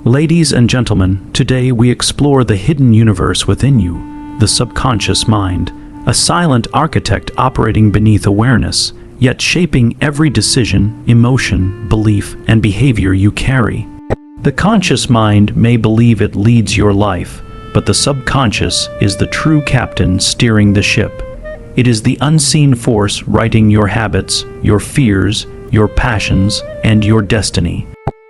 Ladies and gentlemen, today we explore the hidden universe within you, the subconscious mind, a silent architect operating beneath awareness, yet shaping every decision, emotion, belief, and behavior you carry. The conscious mind may believe it leads your life, but the subconscious is the true captain steering the ship. It is the unseen force writing your habits, your fears, your passions, and your destiny.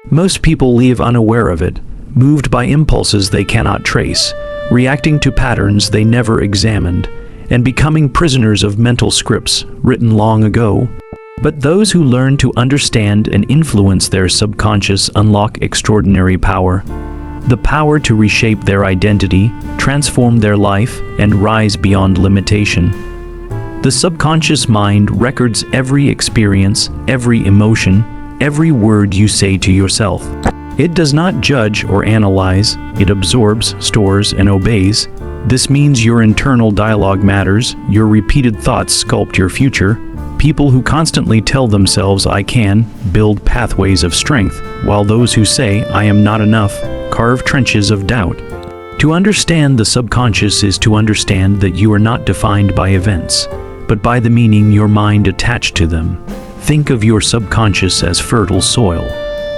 Most people leave unaware of it, moved by impulses they cannot trace, reacting to patterns they never examined, and becoming prisoners of mental scripts written long ago. But those who learn to understand and influence their subconscious unlock extraordinary power. The power to reshape their identity, transform their life, and rise beyond limitation. The subconscious mind records every experience, every emotion, every word you say to yourself. It does not judge or analyze, it absorbs, stores, and obeys. This means your internal dialogue matters, your repeated thoughts sculpt your future. People who constantly tell themselves "I can" build pathways of strength, while those who say "I am not enough" carve trenches of doubt. To understand the subconscious is to understand that you are not defined by events, but by the meaning your mind attached to them. Think of your subconscious as fertile soil.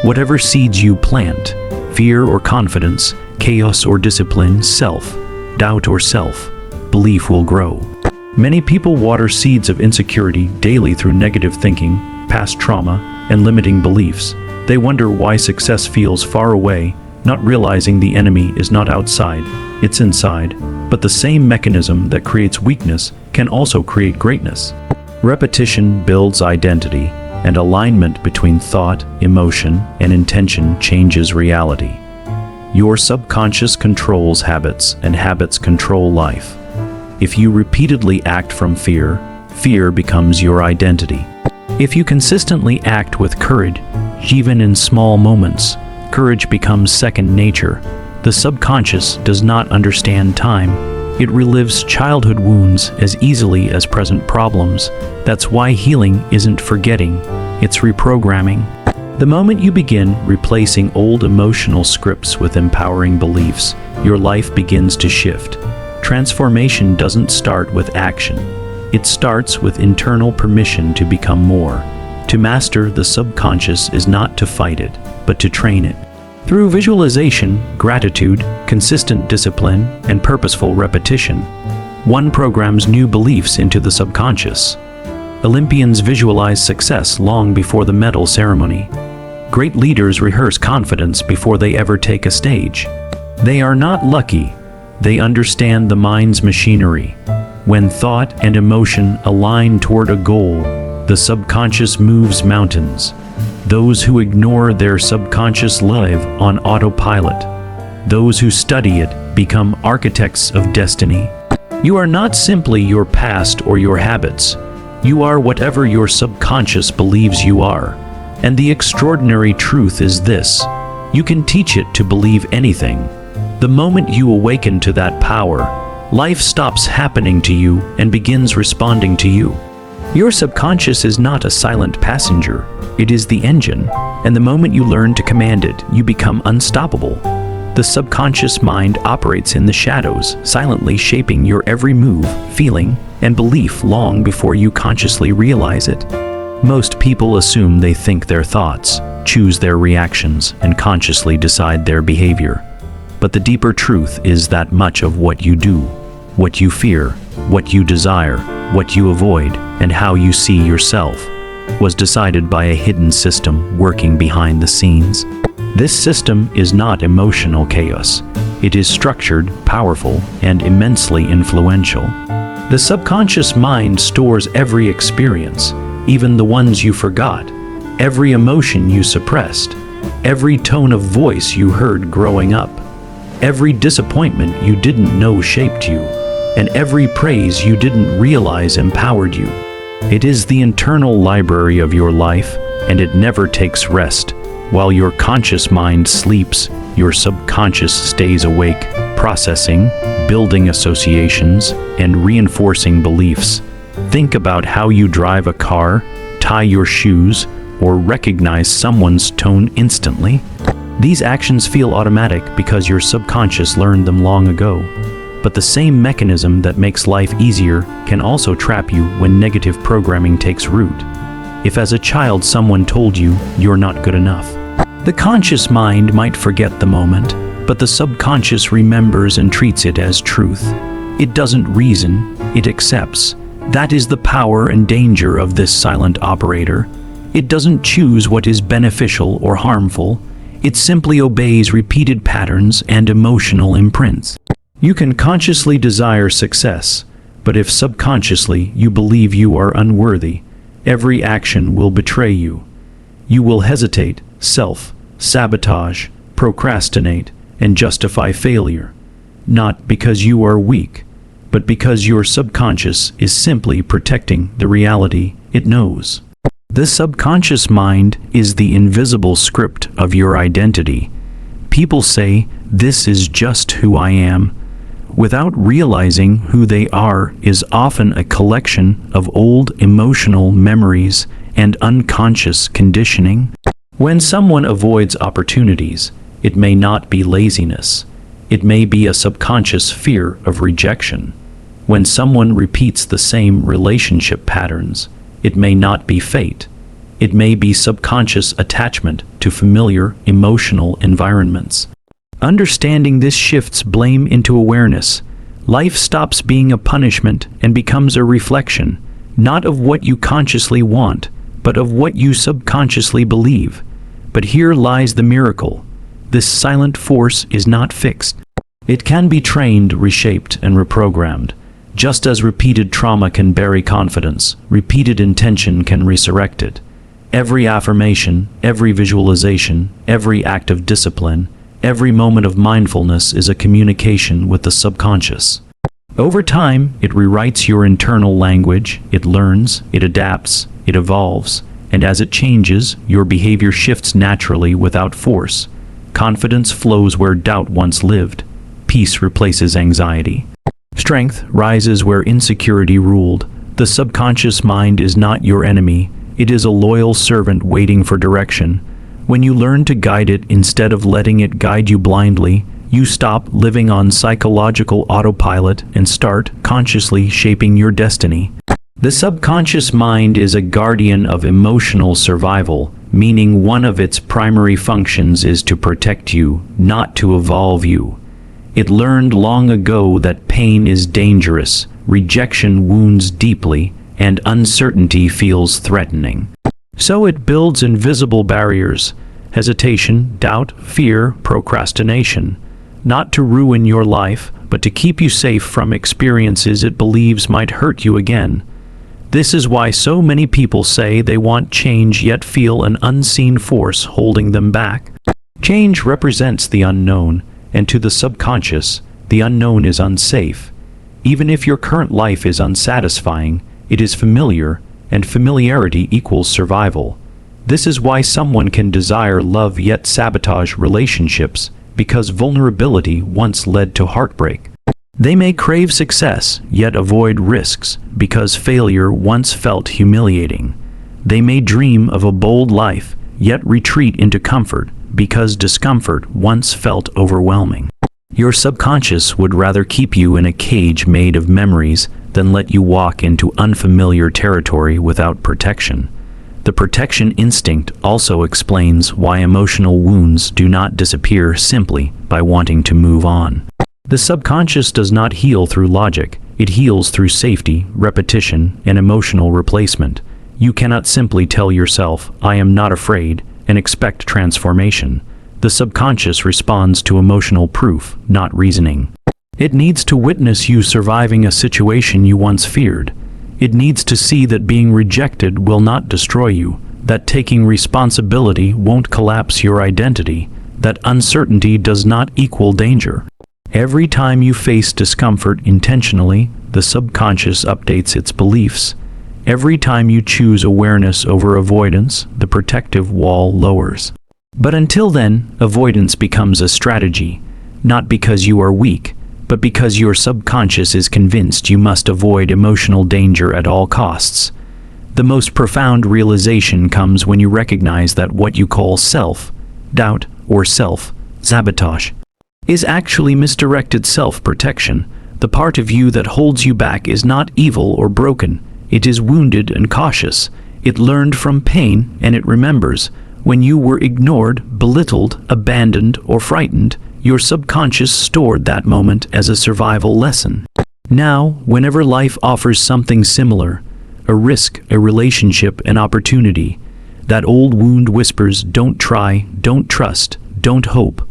Whatever seeds you plant, fear or confidence, chaos or discipline, self-doubt or self-belief will grow. Many people water seeds of insecurity daily through negative thinking, past trauma, and limiting beliefs. They wonder why success feels far away, not realizing the enemy is not outside, it's inside. But the same mechanism that creates weakness can also create greatness. Repetition builds identity, and alignment between thought, emotion, and intention changes reality. Your subconscious controls habits, and habits control life. If you repeatedly act from fear, fear becomes your identity. If you consistently act with courage, even in small moments, courage becomes second nature. The subconscious does not understand time. It relives childhood wounds as easily as present problems. That's why healing isn't forgetting, it's reprogramming. The moment you begin replacing old emotional scripts with empowering beliefs, your life begins to shift. Transformation doesn't start with action. It starts with internal permission to become more. To master the subconscious is not to fight it, but to train it. Through visualization, gratitude, consistent discipline, and purposeful repetition, one programs new beliefs into the subconscious. Olympians visualize success long before the medal ceremony. Great leaders rehearse confidence before they ever take a stage. They are not lucky. They understand the mind's machinery. When thought and emotion align toward a goal, the subconscious moves mountains. Those who ignore their subconscious live on autopilot. Those who study it become architects of destiny. You are not simply your past or your habits. You are whatever your subconscious believes you are. And the extraordinary truth is this: you can teach it to believe anything. The moment you awaken to that power, life stops happening to you and begins responding to you. Your subconscious is not a silent passenger, it is the engine, and the moment you learn to command it, you become unstoppable. The subconscious mind operates in the shadows, silently shaping your every move, feeling, and belief long before you consciously realize it. Most people assume they think their thoughts, choose their reactions, and consciously decide their behavior. But the deeper truth is that much of what you do, what you fear, what you desire, what you avoid, and how you see yourself, was decided by a hidden system working behind the scenes. This system is not emotional chaos. It is structured, powerful, and immensely influential. The subconscious mind stores every experience, even the ones you forgot, every emotion you suppressed, every tone of voice you heard growing up, every disappointment you didn't know shaped you, and every praise you didn't realize empowered you. It is the internal library of your life, and it never takes rest. While your conscious mind sleeps, your subconscious stays awake, processing, building associations, and reinforcing beliefs. Think about how you drive a car, tie your shoes, or recognize someone's tone instantly. These actions feel automatic because your subconscious learned them long ago. But the same mechanism that makes life easier can also trap you when negative programming takes root. If as a child someone told you you're not good enough, the conscious mind might forget the moment, but the subconscious remembers and treats it as truth. It doesn't reason, it accepts. That is the power and danger of this silent operator. It doesn't choose what is beneficial or harmful. It simply obeys repeated patterns and emotional imprints. You can consciously desire success, but if subconsciously you believe you are unworthy, every action will betray you. You will hesitate, self-sabotage, procrastinate, and justify failure, not because you are weak, but because your subconscious is simply protecting the reality it knows. The subconscious mind is the invisible script of your identity. People say, "This is just who I am," without realizing who they are is often a collection of old emotional memories and unconscious conditioning. When someone avoids opportunities, it may not be laziness. It may be a subconscious fear of rejection. When someone repeats the same relationship patterns, it may not be fate. It may be subconscious attachment to familiar emotional environments. Understanding this shifts blame into awareness. Life stops being a punishment and becomes a reflection, not of what you consciously want, but of what you subconsciously believe. But here lies the miracle. This silent force is not fixed. It can be trained, reshaped, and reprogrammed. Just as repeated trauma can bury confidence, repeated intention can resurrect it. Every affirmation, every visualization, every act of discipline, every moment of mindfulness is a communication with the subconscious. Over time, it rewrites your internal language, it learns, it adapts, it evolves, and as it changes, your behavior shifts naturally without force. Confidence flows where doubt once lived. Peace replaces anxiety. Strength rises where insecurity ruled. The subconscious mind is not your enemy. It is a loyal servant waiting for direction. When you learn to guide it instead of letting it guide you blindly, you stop living on psychological autopilot and start consciously shaping your destiny. The subconscious mind is a guardian of emotional survival, meaning one of its primary functions is to protect you, not to evolve you. It learned long ago that pain is dangerous, rejection wounds deeply, and uncertainty feels threatening. So it builds invisible barriers: hesitation, doubt, fear, procrastination, not to ruin your life, but to keep you safe from experiences it believes might hurt you again. This is why so many people say they want change yet feel an unseen force holding them back. Change represents the unknown, and to the subconscious, the unknown is unsafe. Even if your current life is unsatisfying, it is familiar, and familiarity equals survival. This is why someone can desire love yet sabotage relationships, because vulnerability once led to heartbreak. They may crave success, yet avoid risks, because failure once felt humiliating. They may dream of a bold life, yet retreat into comfort, because discomfort once felt overwhelming. Your subconscious would rather keep you in a cage made of memories than let you walk into unfamiliar territory without protection. The protection instinct also explains why emotional wounds do not disappear simply by wanting to move on. The subconscious does not heal through logic. It heals through safety, repetition, and emotional replacement. You cannot simply tell yourself, "I am not afraid," and expect transformation. The subconscious responds to emotional proof, not reasoning. It needs to witness you surviving a situation you once feared. It needs to see that being rejected will not destroy you, that taking responsibility won't collapse your identity, that uncertainty does not equal danger. Every time you face discomfort intentionally, the subconscious updates its beliefs. Every time you choose awareness over avoidance, the protective wall lowers. But until then, avoidance becomes a strategy, not because you are weak, but because your subconscious is convinced you must avoid emotional danger at all costs. The most profound realization comes when you recognize that what you call self, doubt, or self-sabotage, is actually misdirected self-protection. The part of you that holds you back is not evil or broken. It is wounded and cautious. It learned from pain, and it remembers. When you were ignored, belittled, abandoned, or frightened, your subconscious stored that moment as a survival lesson. Now, whenever life offers something similar, a risk, a relationship, an opportunity, that old wound whispers, don't try, don't trust, don't hope.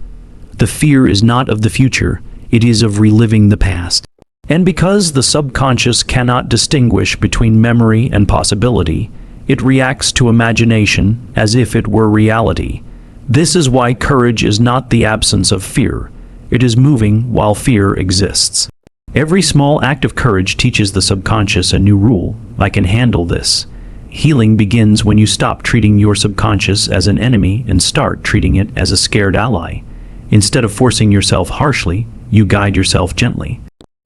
The fear is not of the future, it is of reliving the past. And because the subconscious cannot distinguish between memory and possibility, it reacts to imagination as if it were reality. This is why courage is not the absence of fear. It is moving while fear exists. Every small act of courage teaches the subconscious a new rule. I can handle this. Healing begins when you stop treating your subconscious as an enemy and start treating it as a scared ally. Instead of forcing yourself harshly, you guide yourself gently.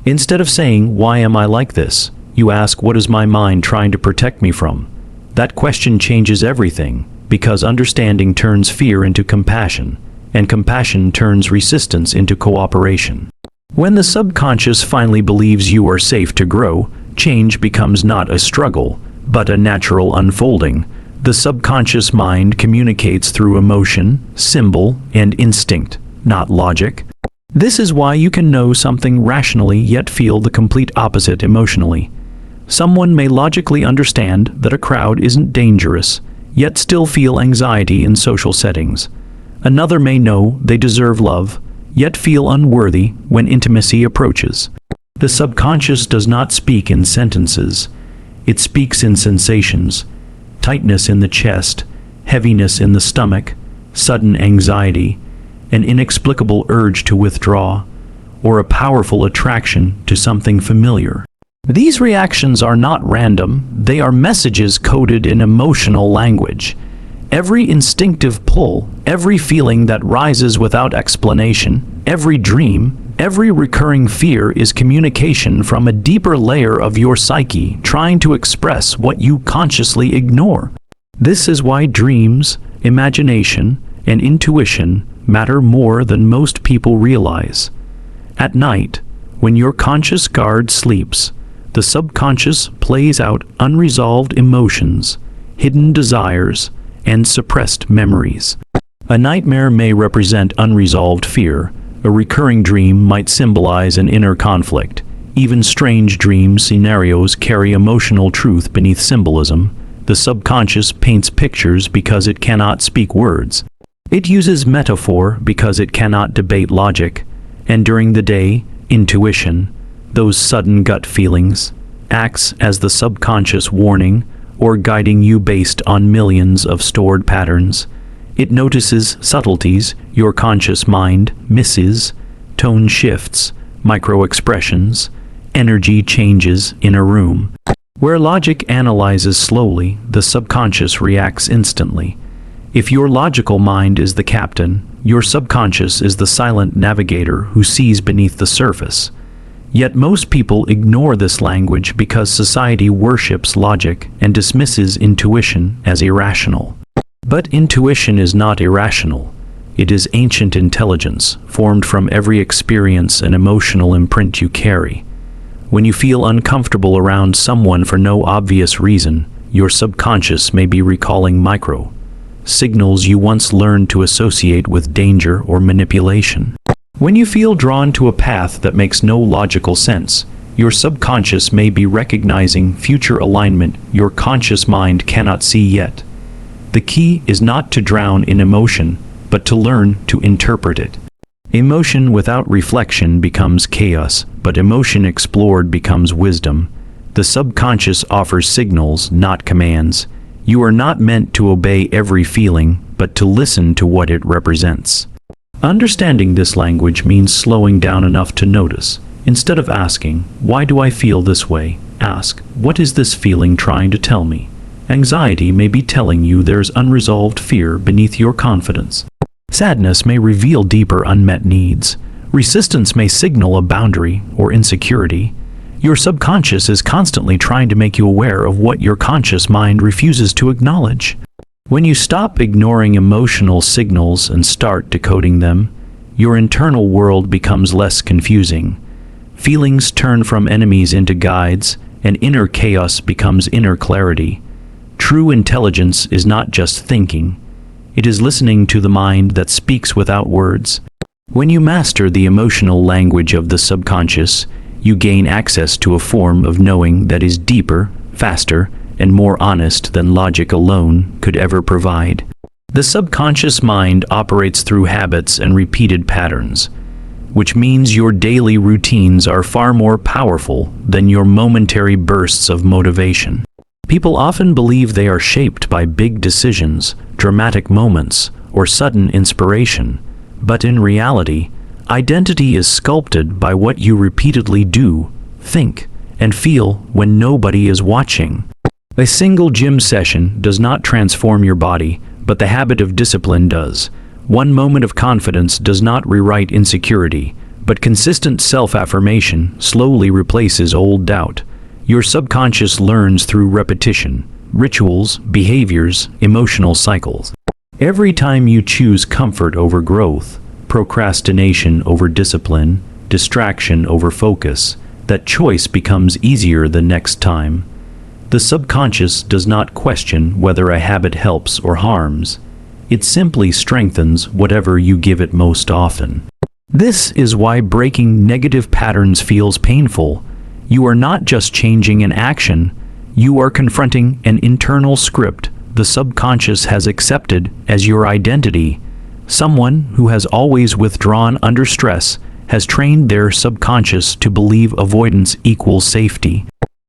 Instead of saying, "Why am I like this?" you ask, "What is my mind trying to protect me from?" That question changes everything, because understanding turns fear into compassion, and compassion turns resistance into cooperation. When the subconscious finally believes you are safe to grow, change becomes not a struggle, but a natural unfolding. The subconscious mind communicates through emotion, symbol, and instinct, not logic. This is why you can know something rationally yet feel the complete opposite emotionally. Someone may logically understand that a crowd isn't dangerous, yet still feel anxiety in social settings. Another may know they deserve love, yet feel unworthy when intimacy approaches. The subconscious does not speak in sentences. It speaks in sensations: tightness in the chest, heaviness in the stomach, sudden anxiety, an inexplicable urge to withdraw, or a powerful attraction to something familiar. These reactions are not random, they are messages coded in emotional language. Every instinctive pull, every feeling that rises without explanation, every dream, every recurring fear is communication from a deeper layer of your psyche trying to express what you consciously ignore. This is why dreams, imagination, and intuition matter more than most people realize. At night, when your conscious guard sleeps, the subconscious plays out unresolved emotions, hidden desires, and suppressed memories. A nightmare may represent unresolved fear. A recurring dream might symbolize an inner conflict. Even strange dream scenarios carry emotional truth beneath symbolism. The subconscious paints pictures because it cannot speak words. It uses metaphor because it cannot debate logic. And during the day, intuition, those sudden gut feelings, acts as the subconscious warning or guiding you based on millions of stored patterns. It notices subtleties your conscious mind misses, tone shifts, micro-expressions, energy changes in a room. Where logic analyzes slowly, the subconscious reacts instantly. If your logical mind is the captain, your subconscious is the silent navigator who sees beneath the surface. Yet most people ignore this language because society worships logic and dismisses intuition as irrational. But intuition is not irrational. It is ancient intelligence, formed from every experience and emotional imprint you carry. When you feel uncomfortable around someone for no obvious reason, your subconscious may be recalling signals you once learned to associate with danger or manipulation. When you feel drawn to a path that makes no logical sense, your subconscious may be recognizing future alignment your conscious mind cannot see yet. The key is not to drown in emotion, but to learn to interpret it. Emotion without reflection becomes chaos, but emotion explored becomes wisdom. The subconscious offers signals, not commands. You are not meant to obey every feeling, but to listen to what it represents. Understanding this language means slowing down enough to notice. Instead of asking, "Why do I feel this way?" ask, "What is this feeling trying to tell me?" Anxiety may be telling you there's unresolved fear beneath your confidence. Sadness may reveal deeper unmet needs. Resistance may signal a boundary or insecurity. Your subconscious is constantly trying to make you aware of what your conscious mind refuses to acknowledge. When you stop ignoring emotional signals and start decoding them, your internal world becomes less confusing. Feelings turn from enemies into guides, and inner chaos becomes inner clarity. True intelligence is not just thinking. It is listening to the mind that speaks without words. When you master the emotional language of the subconscious, you gain access to a form of knowing that is deeper, faster, and more honest than logic alone could ever provide. The subconscious mind operates through habits and repeated patterns, which means your daily routines are far more powerful than your momentary bursts of motivation. People often believe they are shaped by big decisions, dramatic moments, or sudden inspiration, but in reality, identity is sculpted by what you repeatedly do, think, and feel when nobody is watching. A single gym session does not transform your body, but the habit of discipline does. One moment of confidence does not rewrite insecurity, but consistent self-affirmation slowly replaces old doubt. Your subconscious learns through repetition, rituals, behaviors, emotional cycles. Every time you choose comfort over growth, procrastination over discipline, distraction over focus, that choice becomes easier the next time. The subconscious does not question whether a habit helps or harms. It simply strengthens whatever you give it most often. This is why breaking negative patterns feels painful. You are not just changing an action, you are confronting an internal script the subconscious has accepted as your identity. Someone who has always withdrawn under stress has trained their subconscious to believe avoidance equals safety.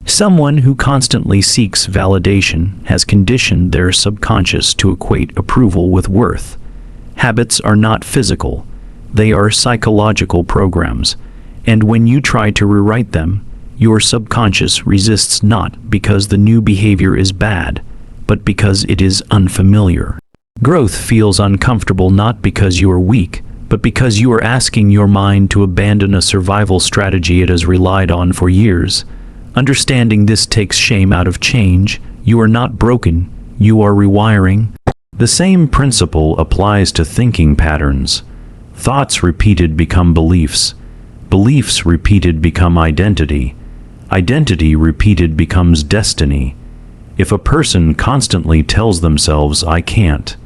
Someone who constantly seeks validation has conditioned their subconscious to equate approval with worth. Habits are not physical, they are psychological programs, and when you try to rewrite them, your subconscious resists not because the new behavior is bad, but because it is unfamiliar. Growth feels uncomfortable not because you are weak, but because you are asking your mind to abandon a survival strategy it has relied on for years. Understanding this takes shame out of change. You are not broken, you are rewiring. The same principle applies to thinking patterns. Thoughts repeated become beliefs. Beliefs repeated become identity. Identity repeated becomes destiny. If a person constantly tells themselves, "I can't,"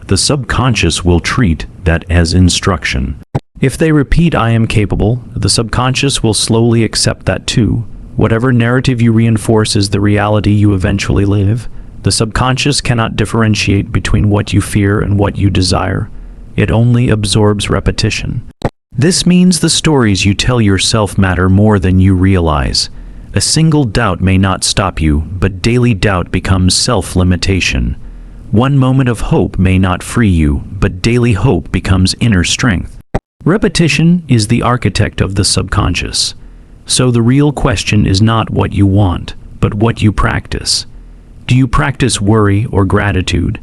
the subconscious will treat that as instruction. If they repeat, "I am capable," the subconscious will slowly accept that too. Whatever narrative you reinforce is the reality you eventually live. The subconscious cannot differentiate between what you fear and what you desire. It only absorbs repetition. This means the stories you tell yourself matter more than you realize. A single doubt may not stop you, but daily doubt becomes self-limitation. One moment of hope may not free you, but daily hope becomes inner strength. Repetition is the architect of the subconscious. So the real question is not what you want, but what you practice. Do you practice worry or gratitude?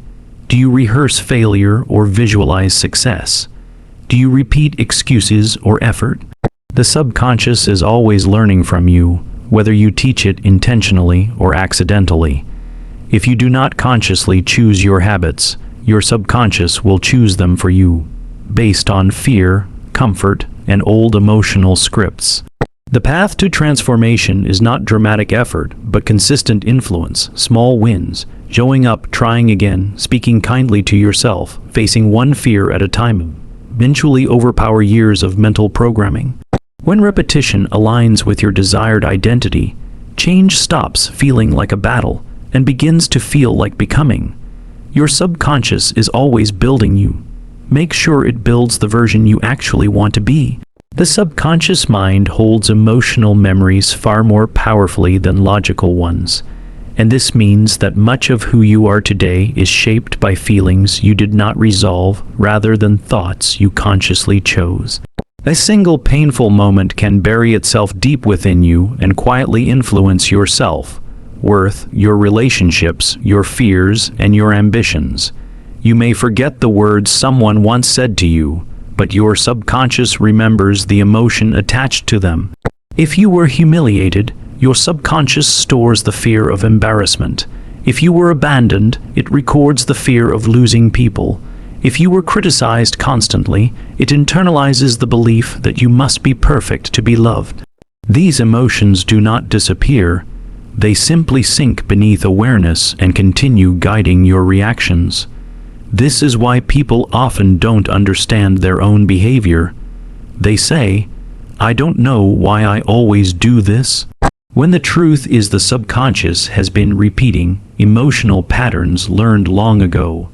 Do you rehearse failure or visualize success? Do you repeat excuses or effort? The subconscious is always learning from you, whether you teach it intentionally or accidentally. If you do not consciously choose your habits, your subconscious will choose them for you, based on fear, comfort, and old emotional scripts. The path to transformation is not dramatic effort, but consistent influence, small wins, showing up, trying again, speaking kindly to yourself, facing one fear at a time, eventually overpower years of mental programming. When repetition aligns with your desired identity, change stops feeling like a battle and begins to feel like becoming. Your subconscious is always building you. Make sure it builds the version you actually want to be. The subconscious mind holds emotional memories far more powerfully than logical ones, and this means that much of who you are today is shaped by feelings you did not resolve rather than thoughts you consciously chose. A single painful moment can bury itself deep within you and quietly influence your self-worth, your relationships, your fears, and your ambitions. You may forget the words someone once said to you, but your subconscious remembers the emotion attached to them. If you were humiliated, your subconscious stores the fear of embarrassment. If you were abandoned, it records the fear of losing people. If you were criticized constantly, it internalizes the belief that you must be perfect to be loved. These emotions do not disappear. They simply sink beneath awareness and continue guiding your reactions. This is why people often don't understand their own behavior. They say, "I don't know why I always do this," when the truth is the subconscious has been repeating emotional patterns learned long ago.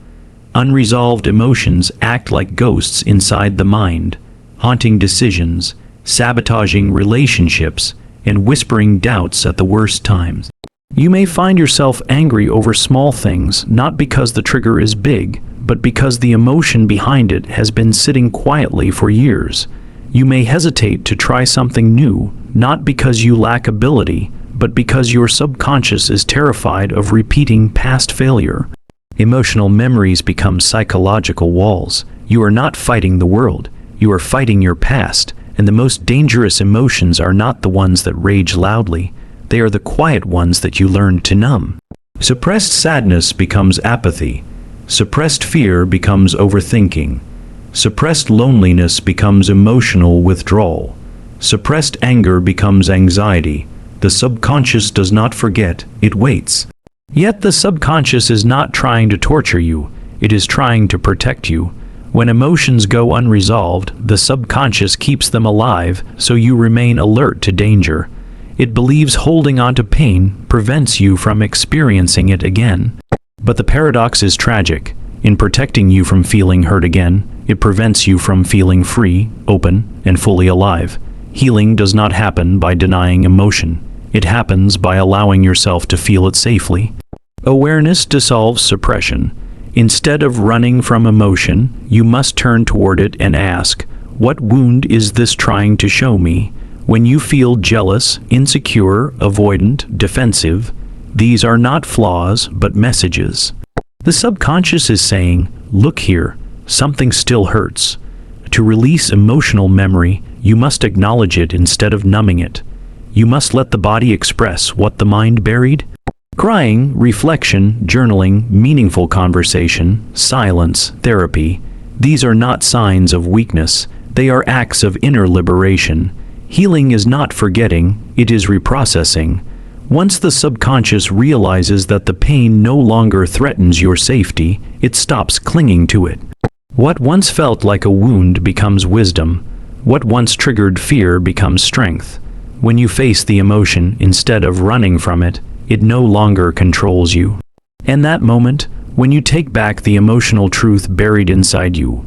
Unresolved emotions act like ghosts inside the mind, haunting decisions, sabotaging relationships, and whispering doubts at the worst times. You may find yourself angry over small things, not because the trigger is big, but because the emotion behind it has been sitting quietly for years. You may hesitate to try something new, not because you lack ability, but because your subconscious is terrified of repeating past failure. Emotional memories become psychological walls. You are not fighting the world, you are fighting your past, and the most dangerous emotions are not the ones that rage loudly. They are the quiet ones that you learned to numb. Suppressed sadness becomes apathy. Suppressed fear becomes overthinking. Suppressed loneliness becomes emotional withdrawal. Suppressed anger becomes anxiety. The subconscious does not forget, it waits. Yet the subconscious is not trying to torture you, it is trying to protect you. When emotions go unresolved, the subconscious keeps them alive, so you remain alert to danger. It believes holding on to pain prevents you from experiencing it again. But the paradox is tragic. In protecting you from feeling hurt again, it prevents you from feeling free, open, and fully alive. Healing does not happen by denying emotion. It happens by allowing yourself to feel it safely. Awareness dissolves suppression. Instead of running from emotion, you must turn toward it and ask, what wound is this trying to show me? When you feel jealous, insecure, avoidant, defensive, these are not flaws, but messages. The subconscious is saying, look here, something still hurts. To release emotional memory, you must acknowledge it instead of numbing it. You must let the body express what the mind buried. Crying, reflection, journaling, meaningful conversation, silence, therapy, these are not signs of weakness, they are acts of inner liberation. Healing is not forgetting, it is reprocessing. Once the subconscious realizes that the pain no longer threatens your safety, it stops clinging to it. What once felt like a wound becomes wisdom. What once triggered fear becomes strength. When you face the emotion instead of running from it, it no longer controls you. And that moment, when you take back the emotional truth buried inside you,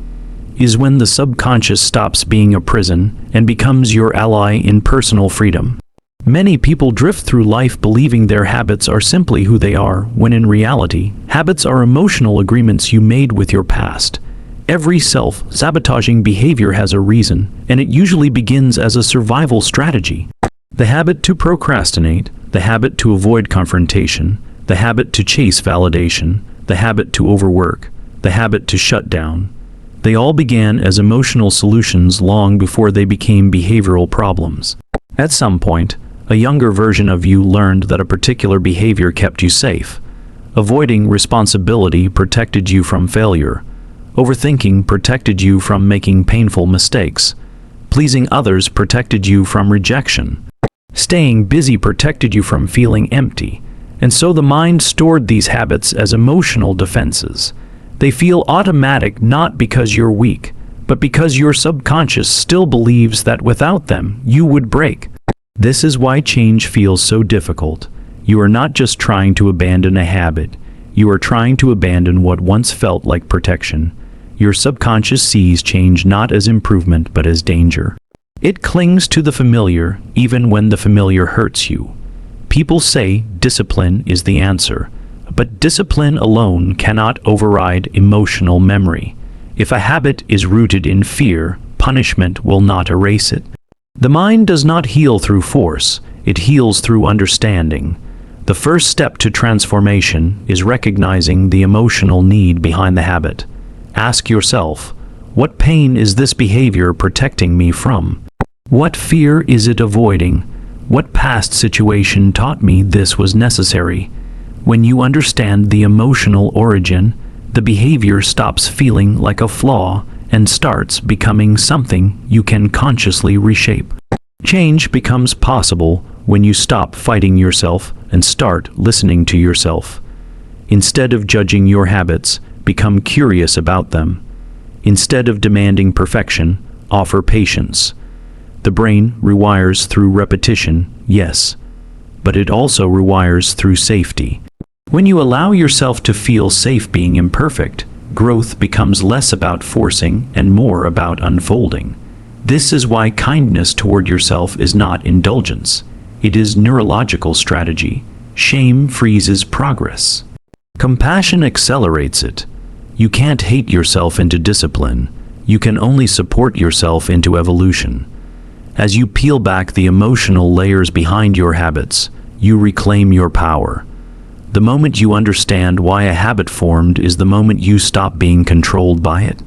is when the subconscious stops being a prison and becomes your ally in personal freedom. Many people drift through life believing their habits are simply who they are, when in reality, habits are emotional agreements you made with your past. Every self-sabotaging behavior has a reason, and it usually begins as a survival strategy. The habit to procrastinate, the habit to avoid confrontation, the habit to chase validation, the habit to overwork, the habit to shut down. They all began as emotional solutions long before they became behavioral problems. At some point, a younger version of you learned that a particular behavior kept you safe. Avoiding responsibility protected you from failure. Overthinking protected you from making painful mistakes. Pleasing others protected you from rejection. Staying busy protected you from feeling empty. And so the mind stored these habits as emotional defenses. They feel automatic not because you're weak, but because your subconscious still believes that without them, you would break. This is why change feels so difficult. You are not just trying to abandon a habit. You are trying to abandon what once felt like protection. Your subconscious sees change not as improvement but as danger. It clings to the familiar even when the familiar hurts you. People say discipline is the answer, but discipline alone cannot override emotional memory. If a habit is rooted in fear, punishment will not erase it. The mind does not heal through force, it heals through understanding. The first step to transformation is recognizing the emotional need behind the habit. Ask yourself, what pain is this behavior protecting me from? What fear is it avoiding? What past situation taught me this was necessary? When you understand the emotional origin, the behavior stops feeling like a flaw and starts becoming something you can consciously reshape. Change becomes possible when you stop fighting yourself and start listening to yourself. Instead of judging your habits, become curious about them. Instead of demanding perfection, offer patience. The brain rewires through repetition, yes, but it also rewires through safety. When you allow yourself to feel safe being imperfect, growth becomes less about forcing and more about unfolding. This is why kindness toward yourself is not indulgence. It is neurological strategy. Shame freezes progress. Compassion accelerates it. You can't hate yourself into discipline. You can only support yourself into evolution. As you peel back the emotional layers behind your habits, you reclaim your power. The moment you understand why a habit formed is the moment you stop being controlled by it.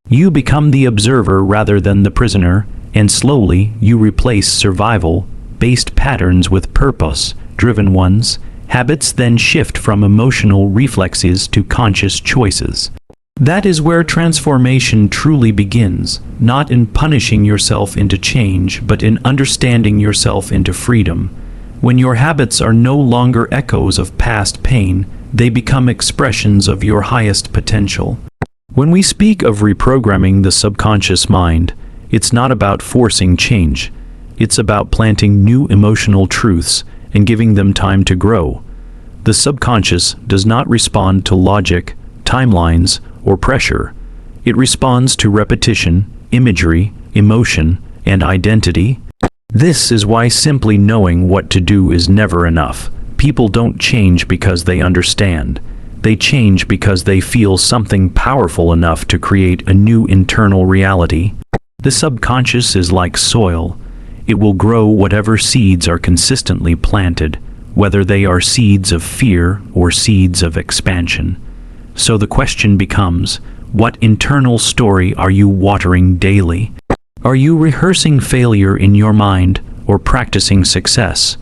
You become the observer rather than the prisoner, and slowly you replace survival-based patterns with purpose-driven ones. Habits then shift from emotional reflexes to conscious choices. That is where transformation truly begins, not in punishing yourself into change, but in understanding yourself into freedom. When your habits are no longer echoes of past pain, they become expressions of your highest potential. When we speak of reprogramming the subconscious mind, it's not about forcing change. It's about planting new emotional truths and giving them time to grow. The subconscious does not respond to logic, timelines, or pressure. It responds to repetition, imagery, emotion, and identity. This is why simply knowing what to do is never enough. People don't change because they understand. They change because they feel something powerful enough to create a new internal reality. The subconscious is like soil. It will grow whatever seeds are consistently planted, whether they are seeds of fear or seeds of expansion. So the question becomes, what internal story are you watering daily? Are you rehearsing failure in your mind or practicing success?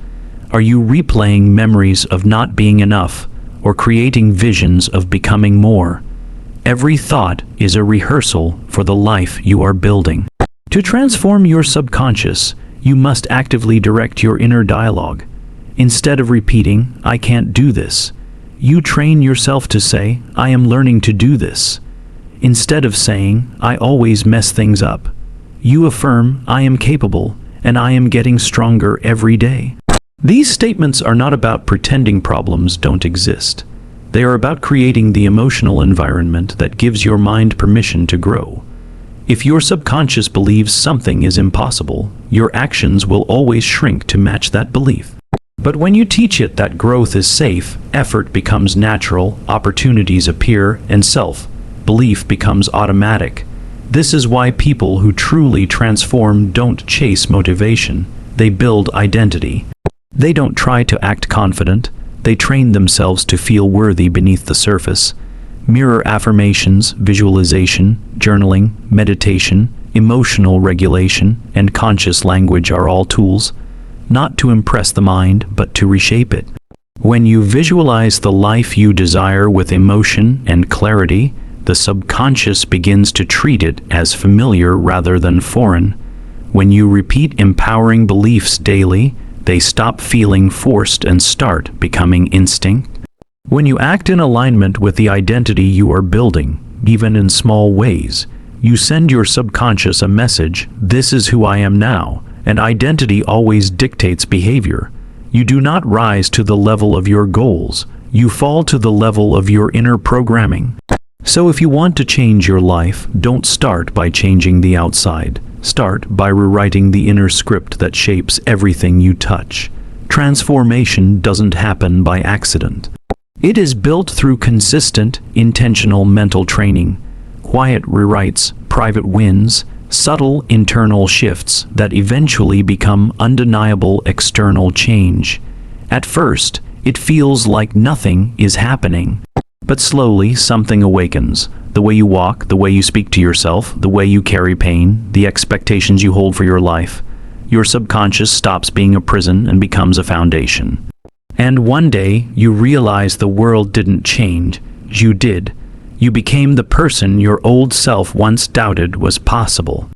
Are you replaying memories of not being enough or creating visions of becoming more? Every thought is a rehearsal for the life you are building. To transform your subconscious, you must actively direct your inner dialogue. Instead of repeating, "I can't do this," you train yourself to say, "I am learning to do this." Instead of saying, "I always mess things up," you affirm, "I am capable, and I am getting stronger every day." These statements are not about pretending problems don't exist. They are about creating the emotional environment that gives your mind permission to grow. If your subconscious believes something is impossible, your actions will always shrink to match that belief. But when you teach it that growth is safe, effort becomes natural, opportunities appear, and self-belief becomes automatic. This is why people who truly transform don't chase motivation, they build identity. They don't try to act confident, they train themselves to feel worthy beneath the surface. Mirror affirmations, visualization, journaling, meditation, emotional regulation, and conscious language are all tools, not to impress the mind, but to reshape it. When you visualize the life you desire with emotion and clarity, the subconscious begins to treat it as familiar rather than foreign. When you repeat empowering beliefs daily, they stop feeling forced and start becoming instinct. When you act in alignment with the identity you are building, even in small ways, you send your subconscious a message, "This is who I am now," and identity always dictates behavior. You do not rise to the level of your goals, you fall to the level of your inner programming. So if you want to change your life, don't start by changing the outside. Start by rewriting the inner script that shapes everything you touch. Transformation doesn't happen by accident. It is built through consistent, intentional mental training, quiet rewrites, private wins, subtle internal shifts that eventually become undeniable external change. At first, it feels like nothing is happening. But slowly something awakens. The way you walk, the way you speak to yourself, the way you carry pain, the expectations you hold for your life. Your subconscious stops being a prison and becomes a foundation. And one day, you realize the world didn't change. You did. You became the person your old self once doubted was possible.